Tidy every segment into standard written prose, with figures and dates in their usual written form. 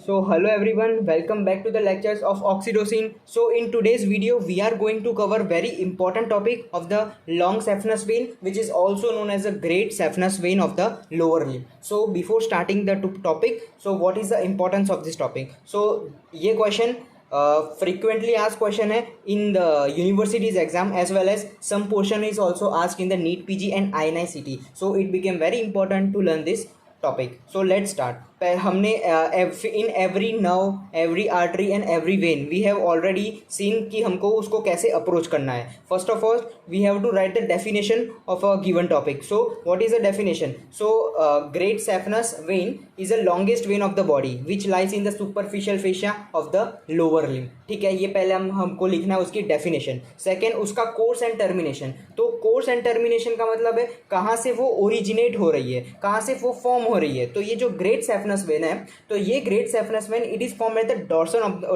So hello everyone, welcome back to the lectures of oxytocin. So in today's video, we are going to cover very important topic of the long saphenous vein, which is also known as the great saphenous vein of the lower limb. So before starting the topic, so what is the importance of this topic? So ये question frequently asked question है in the universities exam as well as some portion is also asked in the NEET PG and INI-CT. So it became very important to learn this topic. So let's start. हमने in every nerve, every artery and every vein we have already seen कि हमको उसको कैसे approach करना है. First of all, we have to write the definition of a given topic. So what is the definition? So great saphenous vein is the longest vein of the body which lies in the superficial fascia of the lower limb. ठीक है, ये पहले हमको लिखना है उसकी definition. Second, उसका course and termination. तो कोर्स एंड टर्मिनेशन का मतलब है कहाँ से वो ओरिजिनेट हो रही है, कहाँ से वो फॉर्म हो रही है. तो ये जो ग्रेट सैफनस वेन है, तो ये great saphenous vein it is form at the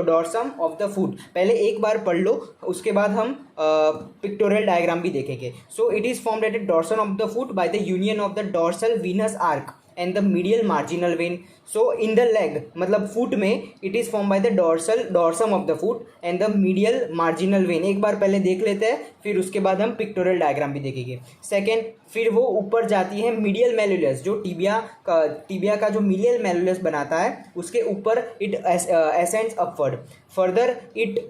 dorsum of the foot. पहले एक बार पढ़ लो, उसके बाद हम पिक्टोरियल डायग्राम भी देखेंगे. सो it is formed at the dorsum of the foot by the union of the dorsal venous arc and the medial marginal vein. So in the leg, मतलब foot में it is formed by the dorsum of the foot and the medial marginal vein. एक बार पहले देख लेते हैं, फिर उसके बाद हम पिक्टोरियल डायग्राम भी देखेंगे. सेकेंड, फिर वो ऊपर जाती है मीडियल मेलुलस, जो टीबिया का जो मीडियल मेलुलस बनाता है उसके ऊपर it ascends upward. Further it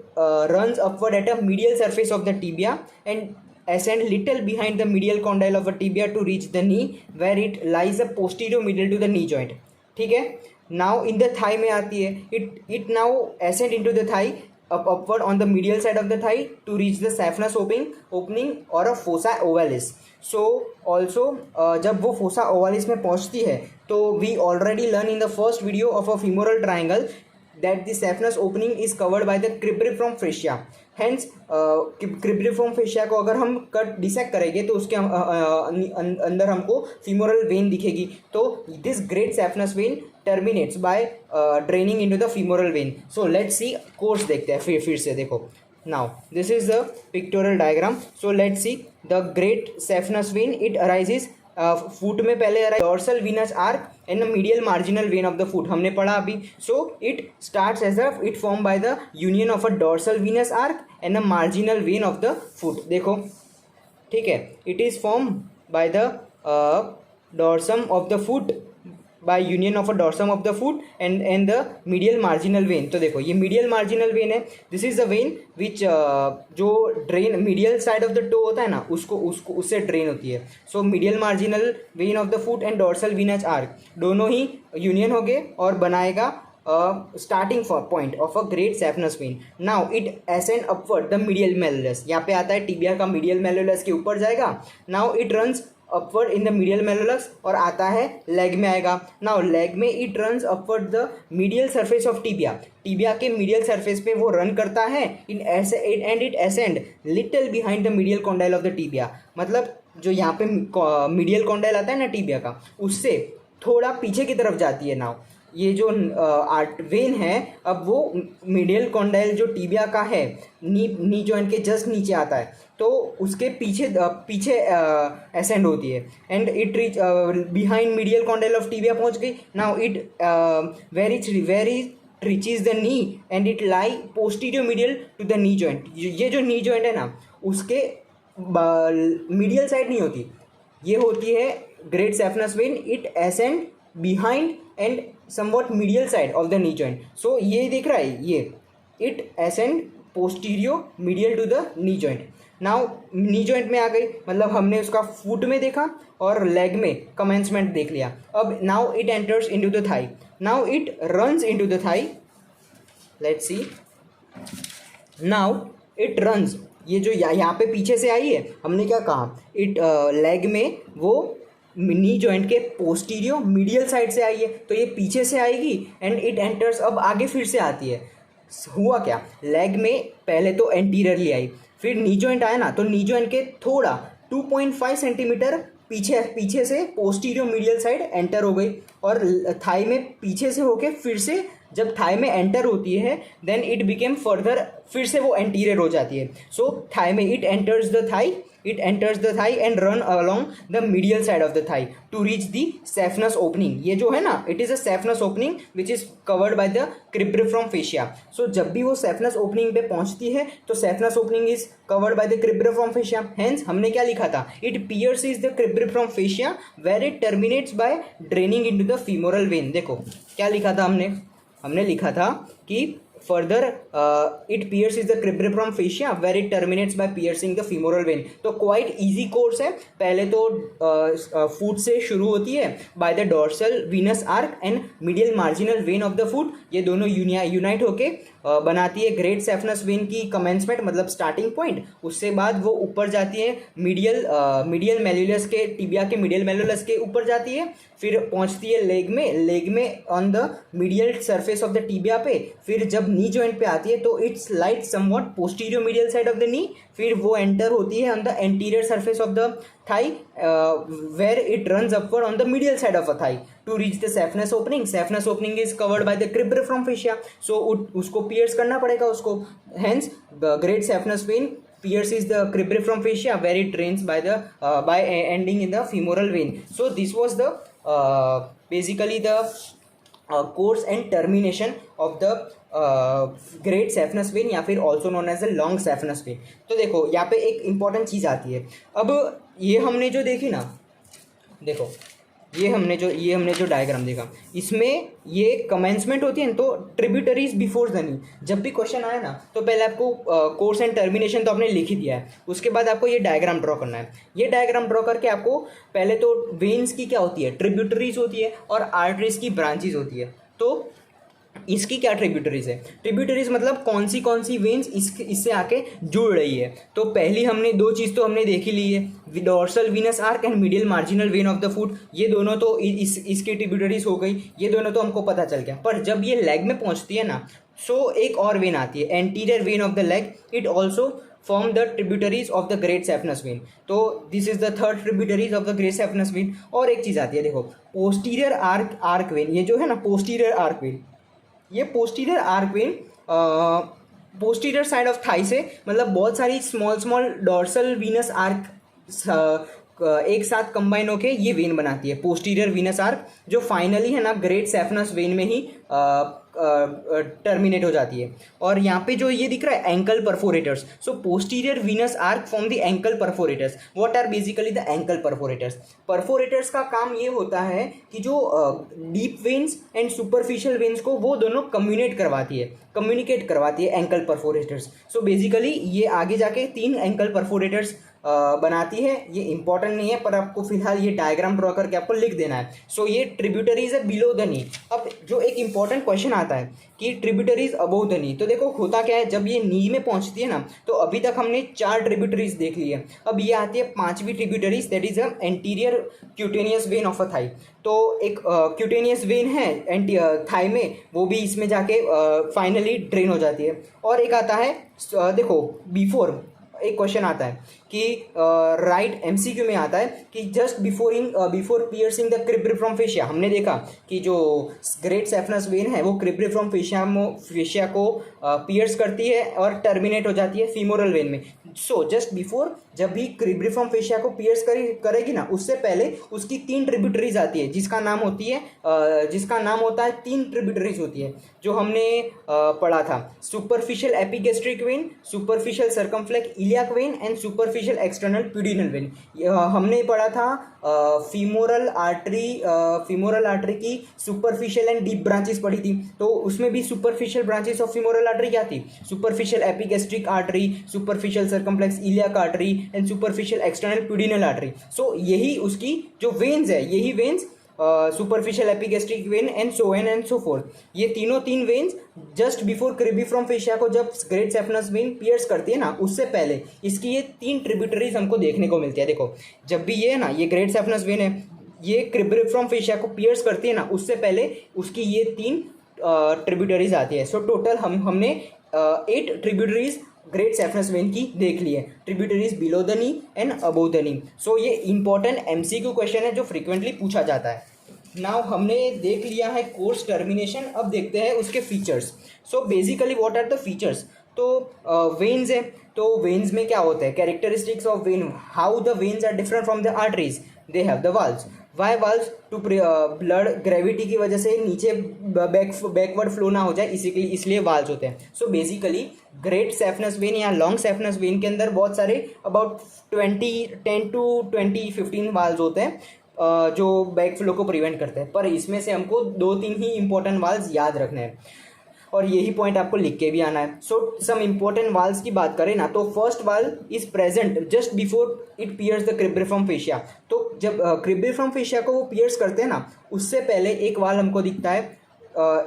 runs upward at a medial surface of the tibia and ascend little behind the medial condyle of a tibia to reach the knee where it lies a posterior medial to the knee joint. ठीक है. now in the thigh में आती है, it now ascend into the thigh upward on the medial side of the thigh to reach the saphenous opening or a fossa ovalis. So also जब वो fossa ovalis में पहुंचती है तो we already learn in the first video of a femoral triangle that the saphenous opening is covered by the cribriform fascia. Hence cribriform fascia को अगर हम dissect करेंगे तो उसके अंदर हमको femoral vein दिखेगी. तो this great saphenous vein terminates by draining into the femoral vein. So let's see course देखते हैं फिर से देखो. Now this is the pictorial diagram. So let's see the great saphenous vein. It arises foot में पहले dorsal venous arch and medial marginal vein of the foot हमने पढ़ा अभी. So it starts as it form by the union of a dorsal venous arch and a marginal vein of the foot. देखो, ठीक है, it is form by the dorsum of the foot by union of a dorsum of the foot and the medial marginal vein. तो देखो ये medial marginal vein है. this is the vein which जो drain medial side of the toe होता है ना, उससे drain होती है. so medial marginal vein of the foot and dorsal venous arc दोनों ही union हो गए और बनाएगा starting point of a great saphenous vein. now it ascend upward the medial malleolus. यहाँ पे आता है टिबिया का medial malleolus के ऊपर जाएगा. now it runs upward in the medial malleolus और आता है लेग में आएगा. नाउ लेग में it runs upward the medial surface of tibia के मीडियल सरफेस पे वो रन करता है and it ascend little behind the medial condyle of the tibia. मतलब जो यहाँ पे मीडियल कॉन्डाइल आता है ना टीबिया का, उससे थोड़ा पीछे की तरफ जाती है. नाउ ये जो वेन है, अब वो मीडियल कॉन्डाइल जो टीबिया का है नी जॉइंट के जस्ट नीचे आता है, तो उसके पीछे एसेंड होती है and it reach behind medial condyle of tibia पहुंच गई. Now it very reaches the knee and it lie posterior medial to the knee joint. ये जो नी जॉइंट है ना, उसके मीडियल साइड नहीं होती, ये होती है great saphenous vein. It ascend behind and somewhat medial side of the knee joint. So ये दिख रहा है, ये it ascend posteromedial to the knee joint. Now knee joint में आ गई, मतलब हमने उसका फुट में देखा और लेग में कमेंसमेंट देख लिया. अब now it enters into the thigh. Now it runs into the thigh. Let's see. Now it runs, ये जो यहाँ पे पीछे से आई है, हमने क्या कहा, इट लेग में वो नी जॉइंट के पोस्टीरियो मीडियल साइड से आई है, तो ये पीछे से आएगी एंड इट एंटर्स. अब आगे फिर से आती है. हुआ क्या, लेग में पहले तो एंटीरियरली आई, फिर नी जॉइंट आया ना, तो नी जॉइंट के थोड़ा 2.5 सेंटीमीटर पीछे से पोस्टीरियो मीडियल साइड एंटर हो गई और थाई में पीछे से होके फिर से जब थाई में एंटर होती है देन इट बिकेम फर्दर, फिर से वो एंटीरियर हो जाती है. सो थाई में it enters the thigh and run along the medial side of the thigh to reach the saphenous opening. ये जो है ना, it is a saphenous opening which is covered by the cribriform fascia. So जब भी वो saphenous opening पे पहुंचती है तो saphenous opening is covered by the cribriform fascia. Hence हमने क्या लिखा था, it pierces the cribriform fascia where it terminates by draining into the femoral vein. देखो क्या लिखा था हमने लिखा था कि further it pierces the cribriform fascia where it terminates by piercing the femoral vein. तो क्वाइट इजी कोर्स है. पहले तो फुट से शुरू होती है by the dorsal venous arch and medial marginal vein of the foot. ये दोनों यूनाइट होके बनाती है ग्रेट सेफनस वेन की कमेंसमेंट, मतलब स्टार्टिंग पॉइंट. उससे बाद वो ऊपर जाती है मीडियल मेल्युलस के, टिबिया के मीडियल मेल्युलस के ऊपर जाती है, फिर पहुंचती है लेग में on the medial surface of the tibia पे. फिर जब नी जॉइंट पे आती है तो it's light somewhat posterior medial side of the knee. फिर वो एंटर होती है on the anterior surface of the thigh where it runs upward on the medial side of a thigh to reach the saphenous opening. Saphenous opening is covered by the cribriform fascia. So उसको pierce करना पड़ेगा उसको. Hence great saphenous vein pierces the cribriform fascia where it drains by ending in the femoral vein. So this was the basically the course and termination of the great saphenous vein या फिर also known as the long saphenous vein. तो देखो यहाँ पे एक important चीज़ आती है. अब ये हमने जो देखी ना, देखो ये हमने जो डायग्राम देखा, इसमें ये कमेंसमेंट होती है ना, तो ट्रिब्यूटरीज बिफोर द नी. जब भी क्वेश्चन आए ना तो पहले आपको कोर्स एंड टर्मिनेशन तो आपने लिख ही दिया है, उसके बाद आपको ये डायग्राम ड्रॉ करना है. ये डायग्राम ड्रॉ करके आपको पहले तो वेन्स की क्या होती है, ट्रिब्यूटरीज होती है, और आर्टरीज की ब्रांचेज होती है. तो इसकी क्या ट्रिब्यूटरीज है, ट्रिब्यूटरीज मतलब कौन सी वेन्स इससे आके जुड़ रही है. तो पहली हमने दो चीज़ तो हमने देख ही ली है, dorsal venous arch and medial marginal vein of the foot. ये दोनों तो इसकी ट्रिब्यूटरीज हो गई, ये दोनों तो हमको पता चल गया. पर जब ये लेग में पहुंचती है ना, सो एक और वेन आती है, anterior when of the leg. It also form the tributaries of the great saphenous vein. तो this is the third tributaries of the great saphenous vein. और एक चीज़ आती है, देखो posterior arc vein. ये जो है ना posterior arc vein, ये posterior arc when posterior side of thigh से, मतलब बहुत सारी स्मॉल डॉर्सल वीनस आर्क एक साथ कंबाइन होके ये वेन बनाती है, पोस्टीरियर वीनस आर्क, जो फाइनली है ना ग्रेट सेफनस वेन में ही टर्मिनेट हो जाती है. और यहाँ पे जो ये दिख रहा है ankle perforators, so posterior venous arch from the ankle perforators. What are basically the ankle perforators? Perforators का काम ये होता है कि जो deep veins and superficial veins को वो दोनों कम्युनिकेट करवाती है एंकल परफोरेटर्स. सो बेसिकली ये आगे जाके 3 एंकल परफोरेटर्स बनाती है. ये इंपॉर्टेंट नहीं है, पर आपको फिलहाल ये डायग्राम ड्रॉ करके आपको लिख देना है. सो ये ट्रिब्यूटरीज है बिलो द नी. अब जो एक इंपॉर्टेंट क्वेश्चन आता है कि ट्रिब्यूटरीज अबव द नी, तो देखो होता क्या है, जब ये नी में पहुंचती है ना, तो अभी तक हमने 4 ट्रिब्यूटरीज देख ली है. अब ये आती है 5वीं tributaries, that is a anterior cutaneous vein of a thigh. तो एक क्यूटेनियस वेन है थाई में, वो भी इसमें जाके फाइनली ड्रेन हो जाती है. और एक आता है देखो बिफोर, एक क्वेश्चन आता है कि राइट एमसीक्यू में आता है कि just before piercing the cribriform fascia, हमने देखा कि जो ग्रेट सेफनस वेन है वो क्रिब्रिफ्रॉम फेशिया को पियर्स करती है और टर्मिनेट हो जाती है फीमोरल वेन में. सो जस्ट बिफोर, जब भी क्रिब्रिफ्रॉम फेशिया को पियर्स करेगी ना, उससे पहले उसकी 3 ट्रिब्यूटरीज आती है, जिसका नाम होता है 3 ट्रिब्यूटरीज होती है, जो हमने पढ़ा था. Superficial epigastric vein, superficial circumflex iliac vein and superficial external pudendal vein. हमने पढ़ा था फीमोरल आर्टरी की सुपरफिशियल एंड डीप ब्रांचेस पढ़ी थी. तो उसमें भी superficial branches of femoral artery क्या थी, superficial epigastric artery, superficial circumflex iliac artery and superficial external pudendal artery. So यही उसकी जो वेन्स है, यही veins superficial epigastric vein and so on and so forth, ये तीन वेन्स जस्ट बिफोर क्रिब्रिफ्रॉम फेशिया को जब ग्रेट सेफनस वेन पियर्स करती है ना, उससे पहले इसकी ये 3 ट्रिब्यूटरीज हमको देखने को मिलती है. देखो जब भी ये है ना, ये ग्रेट सेफनस वेन है, ये क्रिब्रिफ्रॉम फेशिया को पियर्स करती है ना, उससे पहले उसकी ये 3 ट्रिब्यूटरीज आती है. सो टोटल हमने 8 ट्रिब्यूटरीज ग्रेट सेफनस वेन की देख ली है, tributaries below the knee and above the knee. So ये इंपॉर्टेंट एमसीक्यू क्वेश्चन है जो फ्रीक्वेंटली पूछा जाता है. नाउ हमने देख लिया है कोर्स टर्मिनेशन, अब देखते हैं उसके features. So basically what are the features. तो वेन्स है, तो वेन्स में क्या होता है, characteristics of vein, how the veins are different from the arteries, they have the valves. Why valves, to blood gravity की वजह से नीचे बैकवर्ड फ्लो ना हो जाए, इसलिए वाल्व्स होते हैं। So basically great saphenous when या लॉन्ग सैफनस वेन के अंदर बहुत सारे अबाउट 10 to 15 वाल्व्स होते हैं जो बैक फ्लो को प्रिवेंट करते हैं, पर इसमें से हमको 2-3 ही इंपॉर्टेंट वाल्व्स याद रखने हैं और यही पॉइंट आपको लिख के भी आना है। सो सम इंपॉर्टेंट वाल्व्स की बात करें ना, तो first valve is present just before it pierce the cribriform fascia. तो जब क्रिब्रिफॉर्म फेशिया को वो पियर्स करते हैं ना, उससे पहले एक वाल्व हमको दिखता है,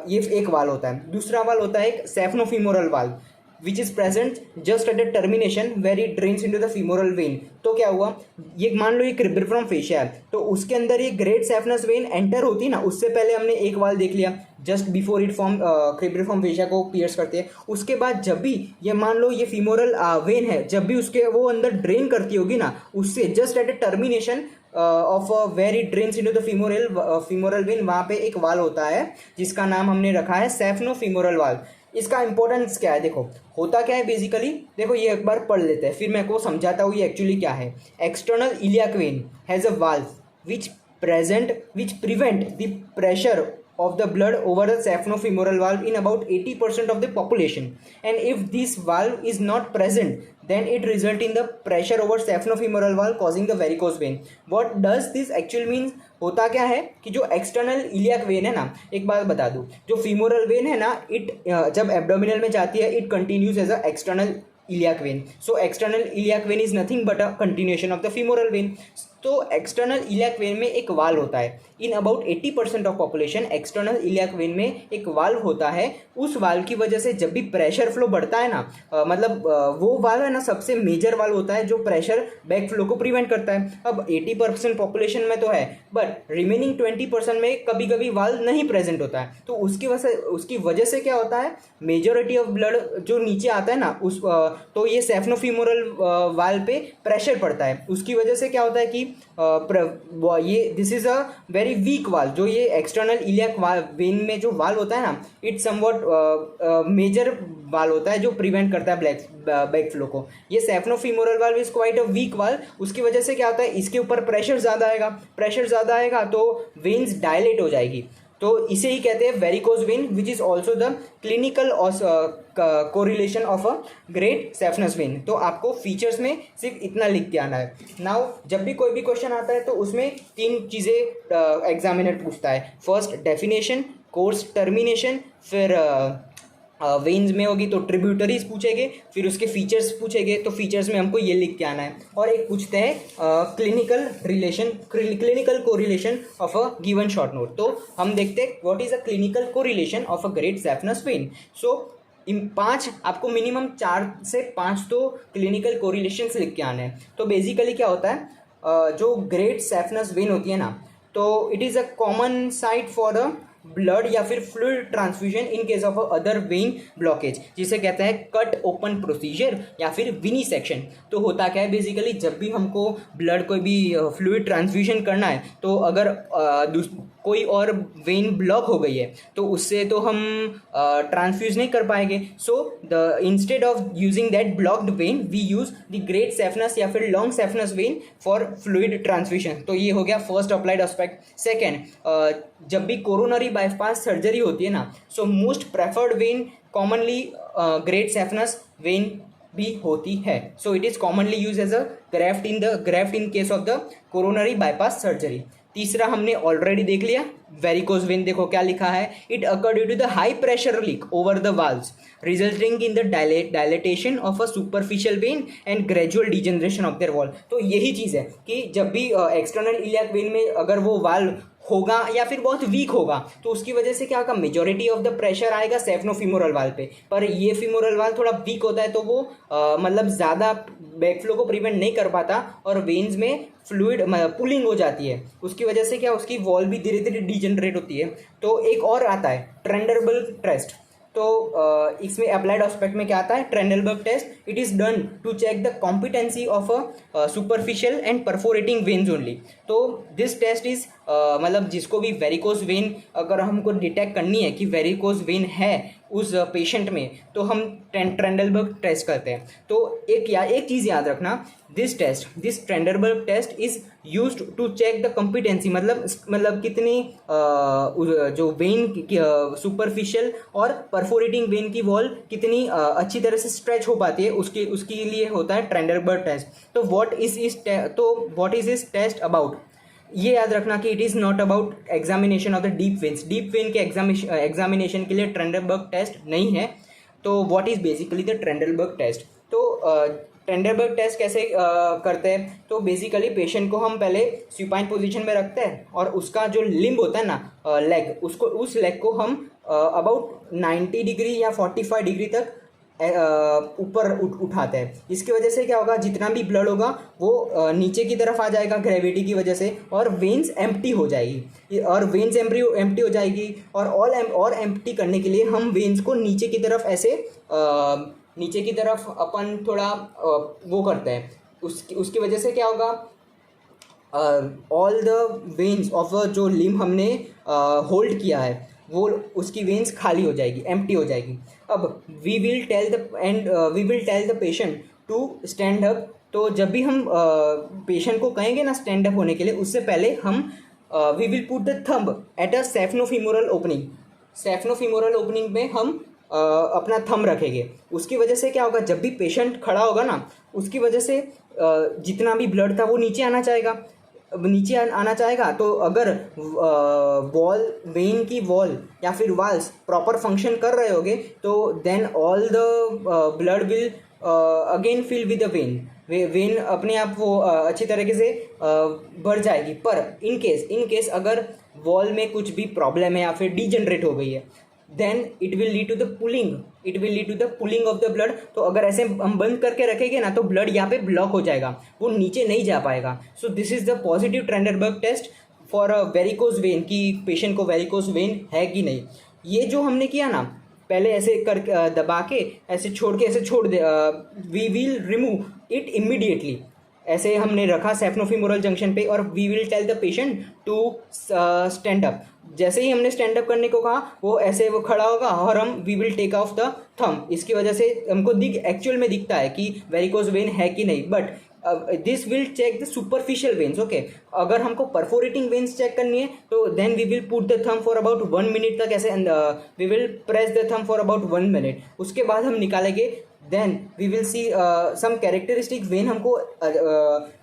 ये एक वाल्व होता है। दूसरा वाल्व होता है एक saphenofemoral valve which is present just at the termination where it drains into the femoral vein. तो क्या हुआ, ये मान लो ये क्रिब्रिफॉर्म फेशिया है, तो उसके अंदर ये ग्रेट सैफनस वेन एंटर होती है ना, उससे पहले हमने एक वाल्व देख लिया just before it form cribriform fascia को पियर्स करते हैं। उसके बाद जब भी ये मान लो ये फीमोरल वेन है, जब भी उसके वो अंदर ड्रेन करती होगी ना, उससे just at a termination of where it drains into the femoral vein, वहाँ पे एक वाल्व होता है जिसका नाम हमने रखा है सेफनोफीमोरल वाल्व। इसका इंपॉर्टेंस क्या है, देखो होता क्या है बेसिकली, देखो ये एक बार पढ़ लेते हैं फिर मैं को समझाता हूँ ये एक्चुअली क्या है। External iliac vein has a valve which prevent the pressure of the blood over the saphenofemoral valve in about 80% of the population, and if this valve is not present then it result in the pressure over saphenofemoral valve causing the varicose vein. What does this actually means? होता क्या है कि जो external iliac vein है ना, एक बात बता दूं, जो फीमोरल वेन है ना, इट जब एब्डोमिनल में जाती है it continues as a external iliac vein. So external iliac vein is nothing but a continuation of the femoral vein. तो एक्सटर्नल इलियाक वेन में एक वाल्व होता है। In about 80% of population external iliac vein में एक valve होता है। उस वाल्व की वजह से जब भी प्रेशर फ्लो बढ़ता है ना, वो वाल्व है ना सबसे मेजर वाल्व होता है जो प्रेशर बैक फ्लो को प्रिवेंट करता है। अब 80% पॉपुलेशन में तो है, बट रिमेनिंग 20% में कभी कभी वाल्व नहीं प्रेजेंट होता है, तो उसकी वजह से क्या होता है, मेजोरिटी ऑफ ब्लड जो नीचे आता है ना तो ये सेफनोफीमोरल वाल्व पे प्रेशर पड़ता है। उसकी वजह से क्या होता है कि ये this is a very weak valve. जो ये एक्सटर्नल इलियाक वेन में जो वाल्व होता है ना, इट समवट मेजर वाल्व होता है जो प्रिवेंट करता है बैक फ्लो को। ये saphenofemoral valve is quite a weak valve. उसकी वजह से क्या होता है, इसके ऊपर प्रेशर ज़्यादा आएगा तो वेन्स डायलेट हो जाएगी, तो इसे ही कहते हैं varicose vein, which is also the clinical correlation of a great saphenous vein. तो आपको फीचर्स में सिर्फ इतना लिख के आना है। नाउ जब भी कोई भी क्वेश्चन आता है तो उसमें 3 चीज़ें एग्जामिनर पूछता है। फर्स्ट डेफिनेशन, कोर्स टर्मिनेशन, फिर वेन्स में होगी तो ट्रिब्यूटरीज पूछेंगे, फिर उसके फीचर्स पूछेंगे, तो फीचर्स में हमको ये लिख के आना है। और एक पूछते हैं clinical correlation of a given short note. तो हम देखते हैं what is a clinical correlation of a great saphenous vein. So इन 5 आपको मिनिमम 4 से 5 तो क्लिनिकल कोरिलेशन लिख के आने हैं। तो बेसिकली क्या होता है, जो ग्रेट सैफनस वेन होती है ना, तो it is a common site for a blood या फिर fluid transfusion in case of other when blockage, जिसे कहते हैं कट ओपन प्रोसीजर या फिर विनिसेक्शन। तो होता क्या है बेसिकली, जब भी हमको ब्लड कोई भी फ्लूइड ट्रांसफ्यूजन करना है, तो अगर कोई और वेन ब्लॉक हो गई है तो उससे तो हम ट्रांसफ्यूज नहीं कर पाएंगे। So the instead of using that blocked vein we use the great saphenous या फिर long saphenous vein for fluid transfusion. तो ये हो गया फर्स्ट अप्लाइड एस्पेक्ट। सेकेंड, जब भी कोरोनरी बाईपास सर्जरी होती है ना, so most preferred vein commonly great saphenous vein भी होती है। So it is commonly use as a graft in case of the coronary bypass surgery. तीसरा हमने ऑलरेडी देख लिया, वेरिकोज वेन। देखो क्या लिखा है, it occur due to the high pressure leak over the valves resulting in the dilatation of a superficial vein and gradual degeneration of their wall. तो यही चीज़ है कि जब भी एक्सटर्नल इलियाक वेन में अगर वो वाल्व होगा या फिर बहुत वीक होगा, तो उसकी वजह से क्या होगा, मेजोरिटी ऑफ द प्रेशर आएगा सेफनोफीमोरल वाल्व पे। पर ये फीमोरल वाल्व थोड़ा वीक होता है तो वो मतलब ज़्यादा बैकफ्लो को प्रिवेंट नहीं कर पाता और वेन्स में फ्लूइड पुलिंग हो जाती है। उसकी वजह से क्या, उसकी वॉल भी धीरे धीरे डिजनरेट होती है। तो एक और आता है ट्रेंडरबल टेस्ट। तो इसमें अप्लाइड एस्पेक्ट में क्या आता है, Trendelenburg test, it is done to check the competency of a superficial and perforating veins only. तो दिस टेस्ट इज मतलब जिसको भी वेरिकोज वेन अगर हमको डिटेक्ट करनी है कि वेरिकोज वेन है उस पेशेंट में, तो हम ट्रेंडलबर्ग टेस्ट करते हैं। तो एक चीज़ याद रखना, this Trendelenburg test is used to check the competency, मतलब कितनी जो वेन सुपरफिशियल और परफोरेटिंग वेन की वॉल कितनी अच्छी तरह से स्ट्रेच हो पाती है, उसके लिए होता है ट्रेंडलबर्ग टेस्ट। तो what is this test about, ये याद रखना कि it is not about examination of the deep vein के एग्जामिनेशन के लिए ट्रेंडलबर्ग टेस्ट नहीं है। तो what is basically the Trendelenburg test. तो ट्रेंडलबर्ग टेस्ट कैसे करते हैं, तो बेसिकली पेशेंट को हम पहले सुपाइन पोजीशन में रखते हैं और उसका जो लिम्ब होता है ना लेग, उस लेग को हम अबाउट 90 डिग्री या 45 डिग्री तक ऊपर उठाते हैं। इसकी वजह से क्या होगा, जितना भी ब्लड होगा वो नीचे की तरफ आ जाएगा ग्रेविटी की वजह से, और वेन्स एम्प्टी हो जाएगी, और वेन्स एम्प्टी हो जाएगी। और एम्प्टी करने के लिए हम वेन्स को नीचे की तरफ ऐसे नीचे की तरफ अपन थोड़ा वो करते हैं। उसकी वजह से क्या होगा, ऑल द वेन्स ऑफ जो लिम्ब हमने होल्ड किया है वो उसकी वेन्स खाली हो जाएगी, एम्प्टी हो जाएगी। अब we will tell the patient to stand up. तो जब भी हम पेशेंट को कहेंगे ना स्टैंड अप होने के लिए, उससे पहले हम we will put the thumb at a saphenofemoral opening. Saphenofemoral opening में हम अपना थंब रखेंगे। उसकी वजह से क्या होगा, जब भी पेशेंट खड़ा होगा ना, उसकी वजह से जितना भी ब्लड था वो नीचे आना चाहेगा। तो अगर वेन की वॉल या फिर वाल्स प्रॉपर फंक्शन कर रहे होगे, तो then all the blood will again fill with the vein अपने आप वो अच्छी तरीके से भर जाएगी। पर इन केस अगर वॉल में कुछ भी प्रॉब्लम है या फिर डीजनरेट हो गई है, then it will lead to the pulling of the blood. तो अगर ऐसे हम बंद करके रखेंगे ना, तो ब्लड यहाँ पे ब्लॉक हो जाएगा, वो नीचे नहीं जा पाएगा। So this is the positive Trendelenburg test for a varicose vein, कि पेशेंट को वेरिकोज वेन है कि नहीं। ये जो हमने किया ना, पहले ऐसे कर दबा के ऐसे छोड़ दे, we will remove it immediately. ऐसे हमने रखा सेफनोफीमोरल जंक्शन पे, और we will tell the patient to stand up. जैसे ही हमने स्टैंड अप करने को कहा, वो खड़ा होगा और हम we will take off the thumb. इसकी वजह से हमको एक्चुअल में दिखता है कि वेरिकोज वेन है कि नहीं, but this will check the superficial veins. Okay, अगर हमको परफोरेटिंग वेन्स चेक करनी है, तो then we will put the thumb for about 1 minute तक, ऐसे we will press the thumb for about 1 minute. उसके बाद हम निकालेंगे, then we will see some characteristic vein हमको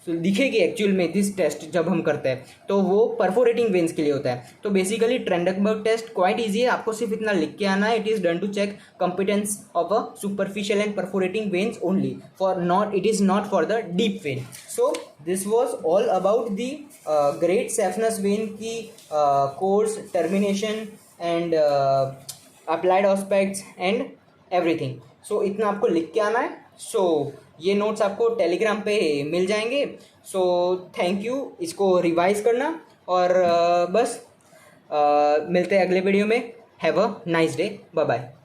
दिखेगी एक्चुअल में दिस टेस्ट जब हम करते हैं, तो वो परफोरेटिंग वेन्स के लिए होता है। तो basically Trendelenburg test quite easy है, आपको सिर्फ इतना लिख के आना है, it is done to check competence of a superficial and perforating veins only, it is not for the deep vein. So this was all about the great saphenous vein की course, termination and applied aspects and everything. So इतना आपको लिख के आना है। सो ये notes आपको Telegram पे मिल जाएंगे। सो थैंक यू, इसको रिवाइज करना, और बस मिलते हैं अगले वीडियो में। Have a nice day, bye bye.